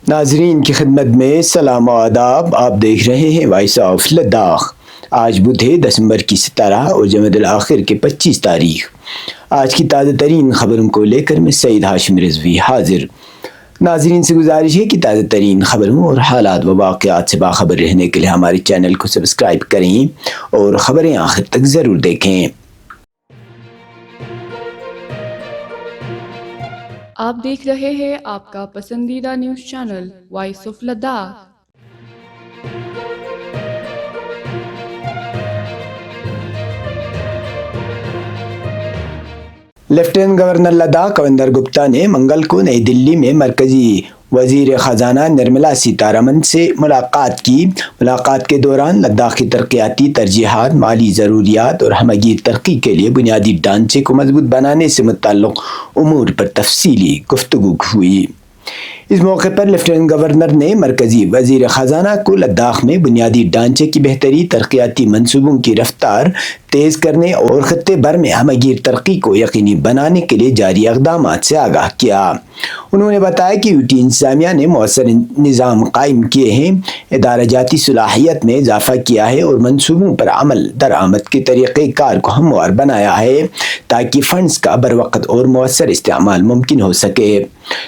ناظرین کی خدمت میں سلام و آداب. آپ دیکھ رہے ہیں وائس آف لداخ. آج بدھ ہے دسمبر کی 17 اور جمادی الاخر کے 25 تاریخ. آج کی تازہ ترین خبروں کو لے کر میں سعید ہاشم رضوی حاضر. ناظرین سے گزارش ہے کہ تازہ ترین خبروں اور حالات و واقعات سے باخبر رہنے کے لیے ہمارے چینل کو سبسکرائب کریں اور خبریں آخر تک ضرور دیکھیں. آپ دیکھ رہے ہیں آپ کا پسندیدہ news channel voice of Ladakh. Lieutenant governor Ladakh Kavinder Gupta نے منگل کو نئی دلی میں مرکزی وزیر خزانہ نرملا سیتا رمن سے ملاقات کی. ملاقات کے دوران لداخ کی ترقیاتی ترجیحات، مالی ضروریات اور ہمہ گیر ترقی کے لیے بنیادی ڈھانچے کو مضبوط بنانے سے متعلق امور پر تفصیلی گفتگو ہوئی. اس موقع پر لیفٹیننٹ گورنر نے مرکزی وزیر خزانہ کو لداخ میں بنیادی ڈھانچے کی بہتری، ترقیاتی منصوبوں کی رفتار تیز کرنے اور خطے بھر میں ہمہ گیر ترقی کو یقینی بنانے کے لیے جاری اقدامات سے آگاہ کیا. انہوں نے بتایا کہ یوٹی انتظامیہ نے مؤثر نظام قائم کیے ہیں، ادارہ جاتی صلاحیت میں اضافہ کیا ہے اور منصوبوں پر عمل درآمد کے طریقہ کار کو ہموار بنایا ہے تاکہ فنڈز کا بروقت اور مؤثر استعمال ممکن ہو سکے.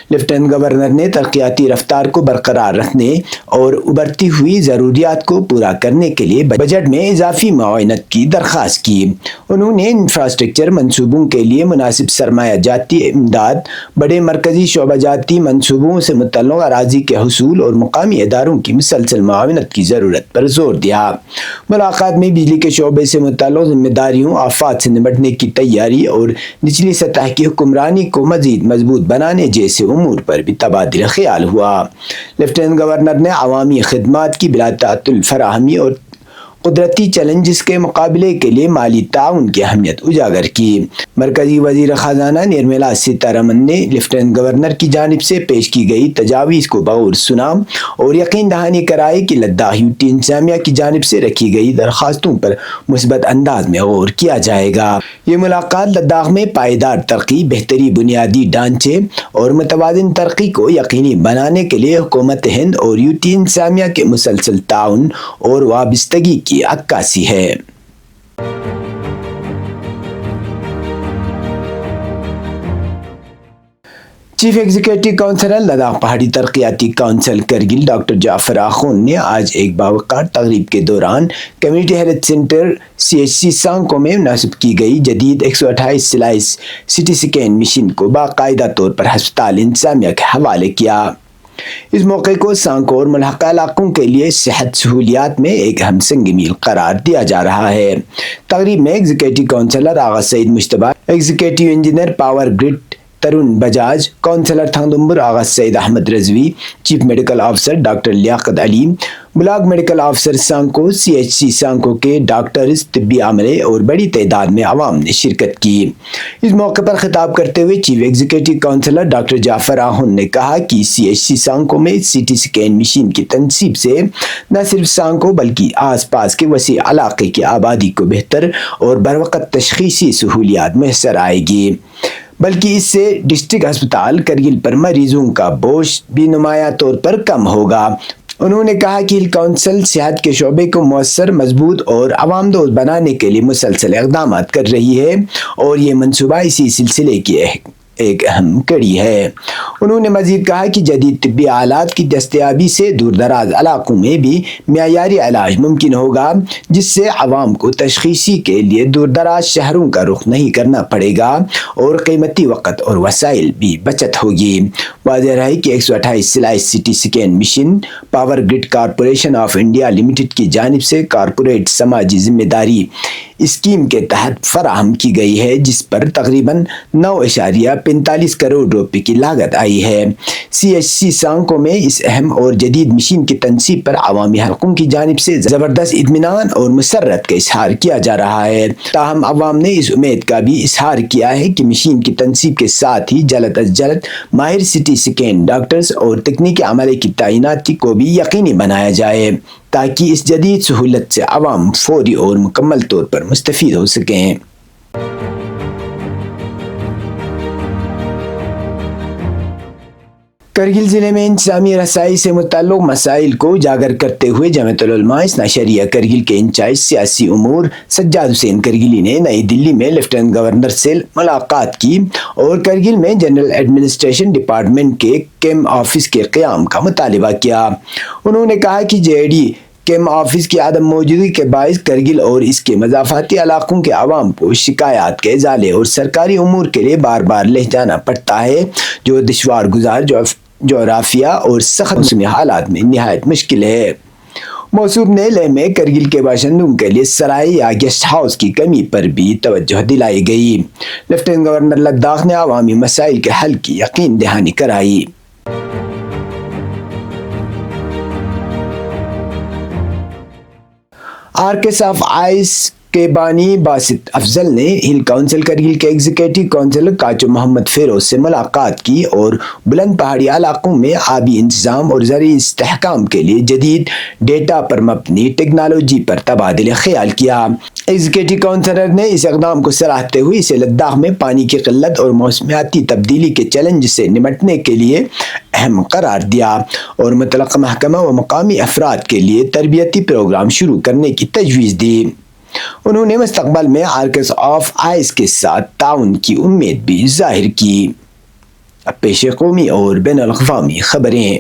لیفٹیننٹ گورنر نے ترقیاتی رفتار کو برقرار رکھنے اور ابھرتی ہوئی ضروریات کو پورا کرنے کے لیے بجٹ میں اضافی معاونت کی درخواست کی. انہوں نے انفراسٹرکچر منصوبوں کے لیے مناسب سرمایہ جاتی امداد، بڑے مرکزی شعبہ جاتی منصوبوں سے متعلق اراضی کے حصول اور مقامی اداروں کی مسلسل معاونت کی ضرورت پر زور دیا. ملاقات میں بجلی کے شعبے سے متعلق ذمہ داریوں، آفات سے نمٹنے کی تیاری اور نچلی سطح کی حکمرانی کو مزید مضبوط بنانے جیسے امور پر بھی تبادلہ خیال ہوا. لیفٹیننٹ گورنر نے عوامی خدمات کی بلا تعطل فراہمی اور قدرتی چیلنجز کے مقابلے کے لیے مالی تعاون کی اہمیت اجاگر کی. مرکزی وزیر خزانہ نرملا سیتا رمن نے لیفٹیننٹ گورنر کی جانب سے پیش کی گئی تجاویز کو بغور سنا اور یقین دہانی کرائی کہ لداخ یوٹی انتظامیہ کی جانب سے رکھی گئی درخواستوں پر مثبت انداز میں غور کیا جائے گا. یہ ملاقات لداخ میں پائیدار ترقی، بہتری بنیادی ڈھانچے اور متوازن ترقی کو یقینی بنانے کے لیے حکومت ہند اور یوٹی انتظامیہ کے مسلسل تعاون اور وابستگی کی عکاسی ہے. چیف ایگزیکٹو کونسلر لداخ پہاڑی ترقیاتی کونسل کرگل ڈاکٹر جعفر آخوند نے آج ایک باوقار تقریب کے دوران کمیونٹی ہیلتھ سینٹر CHC سانکو میں نصب کی گئی جدید 128 سلائس CT اسکین مشین کو باقاعدہ طور پر ہسپتال انتظامیہ کے حوالے کیا. اس موقع کو سانکو اور ملحقہ علاقوں کے لیے صحت سہولیات میں ایک اہم سنگ میل قرار دیا جا رہا ہے. تقریب میں ایگزیکٹو کونسلر آغا سعید مشتبہ، executive engineer power grid Tarun Bajaj, councillor Thangdumbar Agha Saeed Ahmad Rizvi, chief medical officer doctor Liaqat Ali, block medical officer Sankoo, CHC Sankoo کے ڈاکٹرز، طبی عملے اور بڑی تعداد میں عوام نے شرکت کی. اس موقع پر خطاب کرتے ہوئے چیف ایگزیکٹو کونسلر ڈاکٹر جعفر آخوند نے کہا کہ CHC سانکو میں CT اسکین مشین کی تنصیب سے نہ صرف سانکو بلکہ آس پاس کے وسیع علاقے کی آبادی کو بہتر اور بروقت تشخیصی سہولیات میسر آئے گی، بلکہ اس سے ڈسٹرکٹ ہسپتال کرگل پر مریضوں کا بوجھ بھی نمایاں طور پر کم ہوگا. انہوں نے کہا کہ کونسل صحت کے شعبے کو مؤثر، مضبوط اور عوام دوست بنانے کے لیے مسلسل اقدامات کر رہی ہے اور یہ منصوبہ اسی سلسلے کی ایک اہم کڑی ہے. انہوں نے مزید کہا کہ جدید طبی آلات کی دستیابی سے دور دراز علاقوں میں بھی معیاری علاج ممکن ہوگا، جس سے عوام کو تشخیصی کے لیے دور دراز شہروں کا رخ نہیں کرنا پڑے گا اور قیمتی وقت اور وسائل بھی بچت ہوگی. واضح رہے کہ 128 slice CT scan machine power grid corporation of India limited کی جانب سے کارپوریٹ سماجی ذمہ داری اسکیم کے تحت فراہم کی گئی ہے، جس پر تقریباً 9.45 کروڑ روپے کی لاگت آئی ہے. CHC سانکو میں اس اہم اور جدید مشین کی تنصیب پر عوامی حلقوں کی جانب سے زبردست اطمینان اور مسرت کا اظہار کیا جا رہا ہے. تاہم عوام نے اس امید کا بھی اظہار کیا ہے کہ مشین کی تنصیب کے ساتھ ہی جلد از جلد ماہر CT اسکین ڈاکٹرز اور تکنیکی عملے کی تعیناتی کو بھی یقینی بنایا جائے تاکہ اس جدید سہولت سے عوام فوری اور مکمل طور پر مستفید ہو سکیں. کرگل ضلع میں انتظامی رسائی سے متعلق مسائل کو اجاگر کرتے ہوئے جمعیت العلماء اثنا عشریہ کرگل کے انچارج سیاسی امور سجاد حسین کرگلی نے نئی دلی میں لیفٹیننٹ گورنر سے ملاقات کی اور کرگل میں جنرل ایڈمنسٹریشن ڈپارٹمنٹ کے کیم آفس کے قیام کا مطالبہ کیا۔ انہوں نے کہا کہ JID کیم آفس کی عدم موجودگی کے باعث کرگل اور اس کے مضافاتی علاقوں کے عوام کو شکایات کے ازالے اور سرکاری امور کے لیے بار بار لے جانا پڑتا ہے، جو دشوار گزار جغرافیہ اور سخت موسمی حالات میں نہایت مشکل ہے۔ موصوف نے لیہ میں کرگل کے باشندوں کے لیے سرائے یا گیسٹ ہاؤس کی کمی پر بھی توجہ دلائی گئی۔ لیفٹیننٹ گورنر لداخ نے عوامی مسائل کے حل کی یقین دہانی کرائی۔ آرکس آف آئس کے بانی باسط افضل نے ہل کونسل کرگل کے ایگزیکٹو کونسلر کاچو محمد فیروز سے ملاقات کی اور بلند پہاڑی علاقوں میں آبی انتظام اور زرعی استحکام کے لیے جدید ڈیٹا پر مبنی ٹیکنالوجی پر تبادلہ خیال کیا۔ ایگزیکٹو کونسلر نے اس اقدام کو سراہتے ہوئے اسے لداخ میں پانی کی قلت اور موسمیاتی تبدیلی کے چیلنج سے نمٹنے کے لیے اہم قرار دیا اور متعلقہ محکمہ و مقامی افراد کے لیے تربیتی پروگرام شروع کرنے کی تجویز دی۔ انہوں نے مستقبل میں آرکس آف آئس کے ساتھ تعاون کی امید بھی ظاہر کی۔ اب پیش قومی اور بین الاقوامی خبریں۔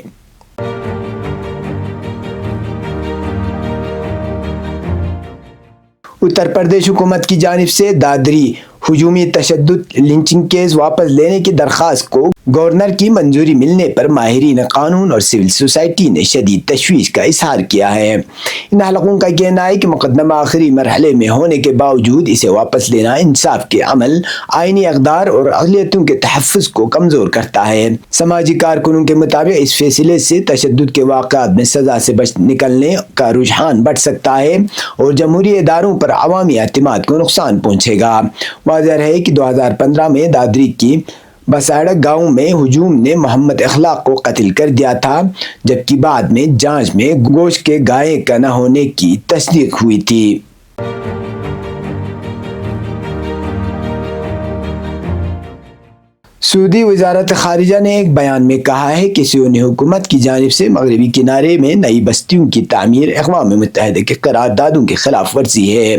اتر پردیش حکومت کی جانب سے دادری ہجومی تشدد لنچنگ کیس واپس لینے کی درخواست کو گورنر کی منظوری ملنے پر ماہرین قانون اور سول سوسائٹی نے شدید تشویش کا اظہار کیا ہے۔ ان حلقوں کا کہنا ہے کہ مقدمہ آخری مرحلے میں ہونے کے باوجود اسے واپس لینا انصاف کے عمل، آئینی اقدار اور اقلیتوں کے تحفظ کو کمزور کرتا ہے۔ سماجی کارکنوں کے مطابق اس فیصلے سے تشدد کے واقعات میں سزا سے بچ نکلنے کا رجحان بڑھ سکتا ہے اور جمہوری اداروں پر عوامی اعتماد کو نقصان پہنچے گا۔ واضح ہے کہ 2015 میں دادری کی بساڑک گاؤں میں ہجوم نے محمد اخلاق کو قتل کر دیا تھا، جبکہ بعد میں جانچ میں گوشت کے گائے کا نہ ہونے کی تصدیق ہوئی تھی۔ سعودی وزارت خارجہ نے ایک بیان میں کہا ہے کہ صہیونی حکومت کی جانب سے مغربی کنارے میں نئی بستیوں کی تعمیر اقوام متحدہ کے قراردادوں کی خلاف ورزی ہے۔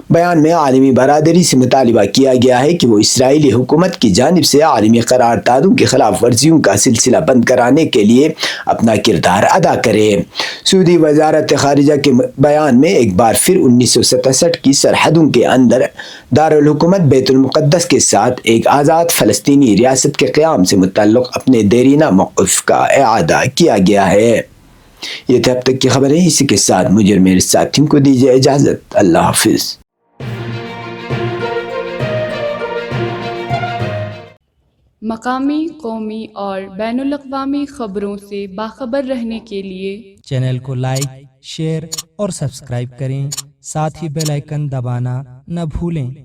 بیان میں عالمی برادری سے مطالبہ کیا گیا ہے کہ وہ اسرائیلی حکومت کی جانب سے عالمی قراردادوں کی خلاف ورزیوں کا سلسلہ بند کرانے کے لیے اپنا کردار ادا کرے۔ سعودی وزارت خارجہ کے بیان میں ایک بار پھر 1967 کی سرحدوں کے اندر دارالحکومت بیت المقدس کے ساتھ ایک آزاد فلسطینی ریاست کے قیام سے متعلق اپنے دیرینہ موقف کا اعادہ کیا گیا ہے۔ یہ تھے اب تک کی خبریں، اسی کے ساتھ مجھے اور میرے ساتھیوں کو دیجیے اجازت۔ اللہ حافظ۔ مقامی، قومی اور بین الاقوامی خبروں سے باخبر رہنے کے لیے چینل کو لائک، شیئر اور سبسکرائب کریں، ساتھ ہی بیل آئیکن دبانا نہ بھولیں۔